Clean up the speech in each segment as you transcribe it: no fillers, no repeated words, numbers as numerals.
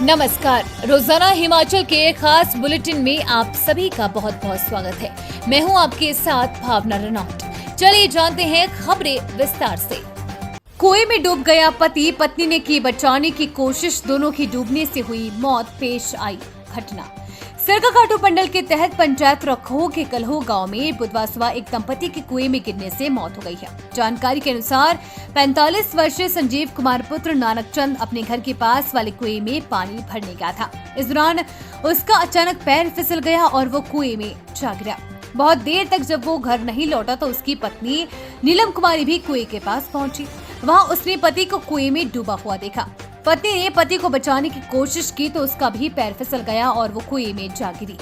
नमस्कार। रोजाना हिमाचल के खास बुलेटिन में आप सभी का बहुत बहुत स्वागत है। मैं हूं आपके साथ भावना रनौट। चलिए जानते हैं खबरें विस्तार से। कुएं में डूब गया पति, पत्नी ने की बचाने की कोशिश, दोनों की डूबने से हुई मौत। पेश आई घटना सरकाघाटू मंडल के तहत पंचायत रखोह के कलहो गांव में बुधवार सुबह एक दंपति की कुएं में गिरने से मौत हो गई है। जानकारी के अनुसार 45 वर्षीय संजीव कुमार पुत्र नानक चंद अपने घर के पास वाले कुएं में पानी भरने गया था। इस दौरान उसका अचानक पैर फिसल गया और वो कुएं में जा गिरा। बहुत देर तक जब वो घर नहीं लौटा तो उसकी पत्नी नीलम कुमारी भी कुएं के पास पहुंची। वहां उसने पति को कुएं में डूबा हुआ देखा। पत्नी ने पति को बचाने की कोशिश की तो उसका भी पैर फिसल गया और वो कुएं में जा गिरी।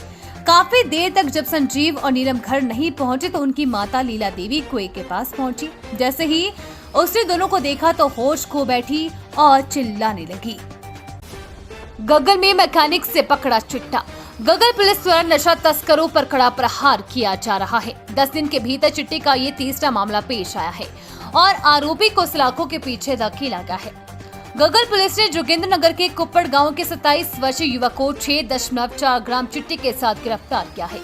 काफी देर तक जब संजीव और नीलम घर नहीं पहुंचे तो उनकी माता लीला देवी कुएं के पास पहुंची। जैसे ही उसने दोनों को देखा तो होश खो बैठी और चिल्लाने लगी। गगल में मैकेनिक से पकड़ा चिट्टा। गगल पुलिस द्वारा नशा तस्करों पर कड़ा प्रहार किया जा रहा है। 10 दिन के भीतर चिट्टे का ये तीसरा मामला पेश आया है और आरोपी को सलाखों के पीछे धकेला गया है। गगल पुलिस ने जोगिंद्रनगर के कुप्पड़ गांव के 27 वर्षीय युवक को 6.4 ग्राम चिट्टे के साथ गिरफ्तार किया है।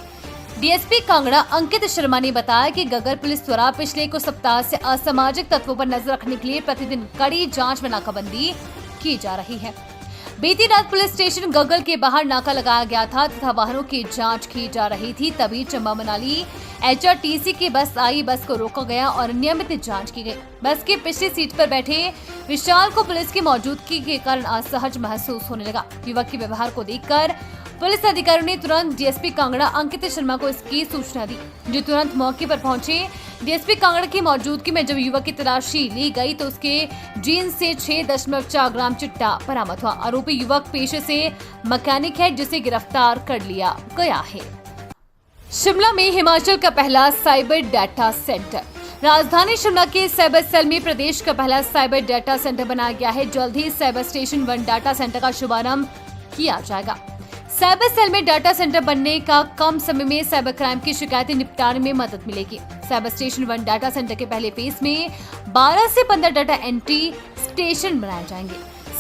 डीएसपी कांगड़ा अंकित शर्मा ने बताया कि गगल पुलिस द्वारा पिछले कुछ सप्ताह से असामाजिक तत्वों पर नजर रखने के लिए प्रतिदिन कड़ी जांच में नाकाबंदी की जा रही है। बीती रात पुलिस स्टेशन गगल के बाहर नाका लगाया गया था तथा वाहनों की जांच की जा रही थी। तभी चंबा मनाली HRTC की बस आई। बस को रोका गया और नियमित जांच की गई। बस की पिछली सीट पर बैठे विशाल को पुलिस की मौजूदगी के कारण असहज महसूस होने लगा। युवक के व्यवहार को देखकर पुलिस अधिकारियों ने तुरंत डीएसपी कांगड़ा अंकित शर्मा को इसकी सूचना दी, जो तुरंत मौके पर पहुंचे। डीएसपी कांगड़ा की मौजूदगी में जब युवक की तलाशी ली गई तो उसके जीन्स से 6.4 ग्राम चिट्टा बरामद हुआ। आरोपी युवक पेशे से मैकेनिक है, जिसे गिरफ्तार कर लिया गया है। शिमला में हिमाचल का पहला साइबर डाटा सेंटर। राजधानी शिमला के साइबर सेल में प्रदेश का पहला साइबर डाटा सेंटर बनाया गया है। जल्द ही साइबर स्टेशन 1 डाटा सेंटर का शुभारंभ किया जाएगा। साइबर सेल में डाटा सेंटर बनने का कम समय में साइबर क्राइम की शिकायतें निपटाने में मदद मिलेगी। साइबर स्टेशन 1 डाटा सेंटर के पहले फेज में 12 से 15 डाटा एंट्री स्टेशन बनाए जाएंगे।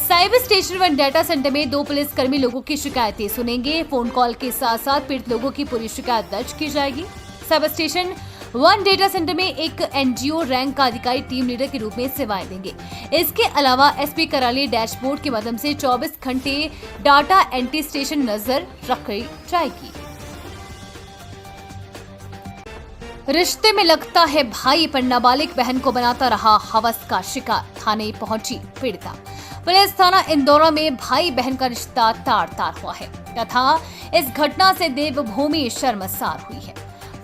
साइबर स्टेशन 1 डाटा सेंटर में 2 पुलिसकर्मी लोगों की शिकायतें सुनेंगे। फोन कॉल के साथ साथ पीड़ित लोगों की पूरी शिकायत दर्ज की जाएगी। साइबर स्टेशन 1 डाटा सेंटर में एक एनजीओ रैंक का अधिकारी टीम लीडर के रूप में सेवाएं देंगे। इसके अलावा एसपी कार्यालय डैशबोर्ड के माध्यम से 24 घंटे डाटा एंट्री स्टेशन नजर रखी जाएगी। रिश्ते में लगता है भाई पर नाबालिग बहन को बनाता रहा हवस का शिकार। थाने पहुंची पीड़िता। पुलिस थाना इंदौरा में भाई बहन का रिश्ता तार-तार हुआ है तथा इस घटना से देवभूमि शर्मसार हुई है।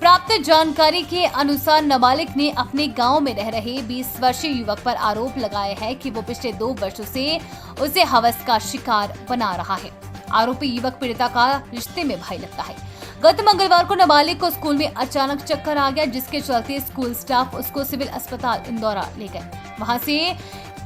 प्राप्त जानकारी के अनुसार नाबालिग ने अपने गांव में रह रहे 20 वर्षीय युवक पर आरोप लगाया है कि वो पिछले 2 वर्षों से उसे हवस का शिकार बना रहा है। आरोपी युवक पीड़िता का रिश्ते में भाई लगता है। गत मंगलवार को नाबालिग को स्कूल में अचानक चक्कर आ गया, जिसके चलते स्कूल स्टाफ उसको सिविल अस्पताल इंदौरा ले गए। वहां से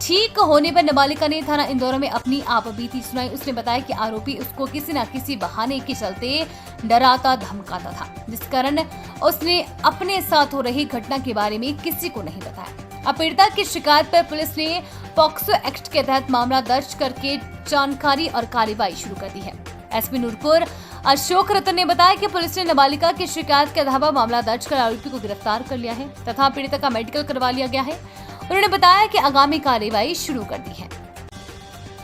ठीक होने पर नाबालिका ने थाना इंदौरा में अपनी आपबीती सुनाई। उसने बताया कि आरोपी उसको किसी न किसी बहाने के चलते डराता धमकाता था, जिस कारण उसने अपने साथ हो रही घटना के बारे में किसी को नहीं बताया। अब पीड़िता की शिकायत पर पुलिस ने पॉक्सो एक्ट के तहत मामला दर्ज करके जानकारी और कार्रवाई शुरू कर दी है। एसपी नूरपुर अशोक रतन ने बताया कि पुलिस ने नाबालिका की शिकायत के आधार पर मामला दर्ज कर आरोपी को गिरफ्तार कर लिया है तथा पीड़िता का मेडिकल करवा लिया गया है। उन्होंने बताया कि आगामी कार्रवाई शुरू कर दी है।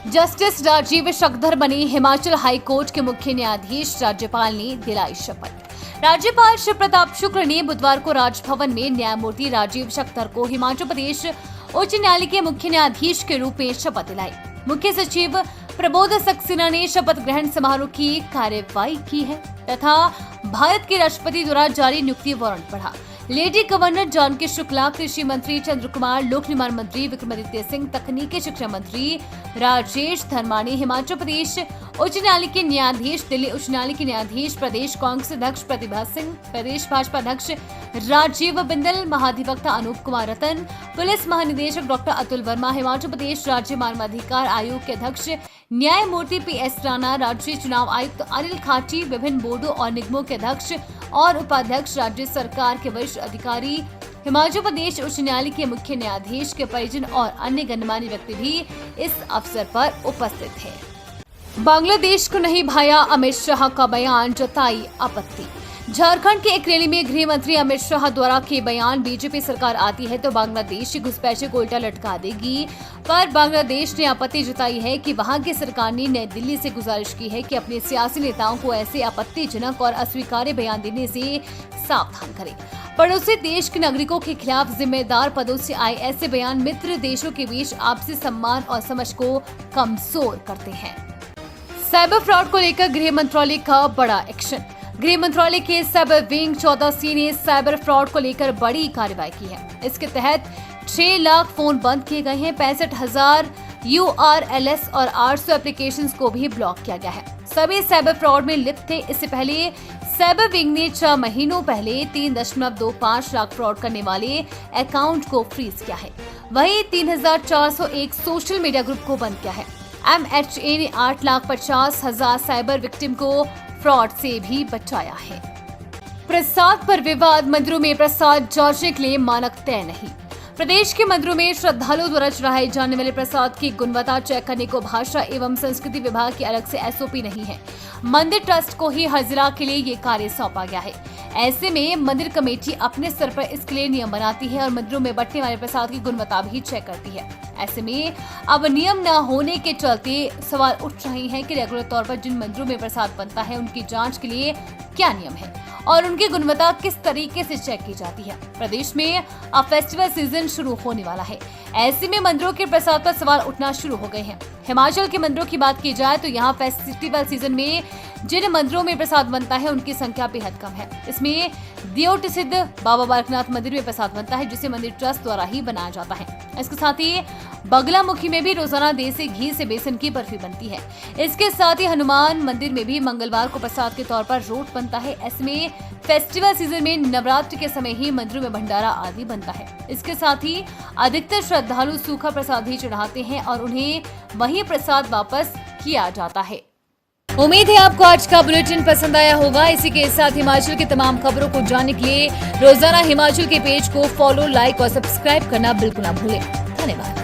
जस्टिस राजीव शक्धर बने हिमाचल हाई कोर्ट के मुख्य न्यायाधीश, राज्यपाल ने दिलाई शपथ। राज्यपाल शिव प्रताप शुक्ल ने बुधवार को राजभवन में न्यायमूर्ति राजीव शक्धर को हिमाचल प्रदेश उच्च न्यायालय के मुख्य न्यायाधीश के रूप में शपथ दिलाई। मुख्य सचिव प्रबोध सक्सेना ने शपथ ग्रहण समारोह की कार्यवाही की है तथा भारत के राष्ट्रपति द्वारा जारी नियुक्ति वारंट पढ़ा। लेडी गवर्नर जानकी शुक्ला, कृषि मंत्री चंद्र कुमार, लोक निर्माण मंत्री विक्रमादित्य सिंह, तकनीकी शिक्षा मंत्री राजेश धर्मानी, हिमाचल प्रदेश उच्च न्यायालय के न्यायाधीश, दिल्ली उच्च न्यायालय के न्यायाधीश, प्रदेश कांग्रेस अध्यक्ष प्रतिभा सिंह, प्रदेश भाजपा अध्यक्ष राजीव बिंदल, महाधिवक्ता अनूप कुमार रतन, पुलिस महानिदेशक डॉक्टर अतुल वर्मा, हिमाचल प्रदेश राज्य मानवाधिकार आयोग के अध्यक्ष न्यायमूर्ति PS राणा, राज्य चुनाव आयुक्त अनिल खाची, विभिन्न बोर्डों और निगमों के अध्यक्ष और उपाध्यक्ष, राज्य सरकार के वरिष्ठ अधिकारी, हिमाचल प्रदेश उच्च न्यायालय के मुख्य न्यायाधीश के परिजन और अन्य गणमान्य व्यक्ति भी इस अवसर पर उपस्थित थे। बांग्लादेश को नहीं भाया अमित शाह का बयान, जताई आपत्ति। झारखंड के एक रैली में गृह मंत्री अमित शाह द्वारा के बयान, बीजेपी सरकार आती है तो बांग्लादेश की घुसपैठियों को उल्टा लटका देगी, पर बांग्लादेश ने आपत्ति जताई है कि वहां की सरकार ने नई दिल्ली से गुजारिश की है कि अपने सियासी नेताओं को ऐसे आपत्तिजनक और अस्वीकार्य बयान देने से सावधान करे। पड़ोसी देश के नागरिकों के खिलाफ जिम्मेदार पदों से आए ऐसे बयान मित्र देशों के बीच आपसी सम्मान और समझ को कमजोर करते हैं। साइबर फ्रॉड को लेकर गृह मंत्रालय का बड़ा एक्शन। गृह मंत्रालय के साइबर विंग 14C ने साइबर फ्रॉड को लेकर बड़ी कार्रवाई की है। इसके तहत 6 लाख फोन बंद किए गए हैं, 65,000 URLs और 800 एप्लीकेशंस को भी ब्लॉक किया गया है। सभी साइबर फ्रॉड में लिप्त थे। इससे पहले साइबर विंग ने 6 महीनों पहले 3.25 लाख फ्रॉड करने वाले अकाउंट को फ्रीज किया है। वहीं 3,401 सोशल मीडिया ग्रुप को बंद किया है। MHA ने 8,50,000 साइबर विक्टिम को फ्रॉड से भी बचाया है। प्रसाद पर विवाद, मंदिरों में प्रसाद जांचने के लिए मानक तय नहीं। प्रदेश के मंदिरों में श्रद्धालुओं द्वारा चढ़ाए जाने वाले प्रसाद की गुणवत्ता चेक करने को भाषा एवं संस्कृति विभाग की अलग से SOP नहीं है। मंदिर ट्रस्ट को ही हर जिला के लिए ये कार्य सौंपा गया है। ऐसे में मंदिर कमेटी अपने स्तर पर इसके लिए नियम बनाती है और मंदिरों में बंटने वाले प्रसाद की गुणवत्ता भी चेक करती है। ऐसे में अब नियम न होने के चलते सवाल उठ रहे हैं कि रेगुलर तौर पर जिन मंदिरों में प्रसाद बनता है उनकी जांच के लिए क्या नियम है और उनकी गुणवत्ता किस तरीके से चेक की जाती है। प्रदेश में अब फेस्टिवल सीजन शुरू होने वाला है। ऐसे में मंदिरों के प्रसाद पर सवाल उठना शुरू हो गए हैं। हिमाचल के मंदिरों की बात की जाए तो यहाँ फेस्टिवल सीजन में जिन मंदिरों में प्रसाद बनता है उनकी संख्या बेहद कम है। इसमें दियोट स्थित बाबा बालकनाथ मंदिर में प्रसाद बनता है, जिसे मंदिर ट्रस्ट द्वारा ही बनाया जाता है। इसके साथ ही बगलामुखी में भी रोजाना देसी घी से बेसन की बर्फी बनती है। इसके साथ ही हनुमान मंदिर में भी मंगलवार को प्रसाद के तौर पर रोट बनता है। इसमें फेस्टिवल सीजन में नवरात्र के समय ही मंदिरों में भंडारा आदि बनता है। इसके साथ ही अधिकतर श्रद्धालु सूखा प्रसाद ही चढ़ाते हैं और उन्हें वही प्रसाद वापस किया जाता है। उम्मीद है आपको आज का बुलेटिन पसंद आया होगा। इसी के साथ हिमाचल की तमाम खबरों को जानने के लिए रोजाना हिमाचल के पेज को फॉलो, लाइक और सब्सक्राइब करना बिल्कुल ना भूलें। धन्यवाद।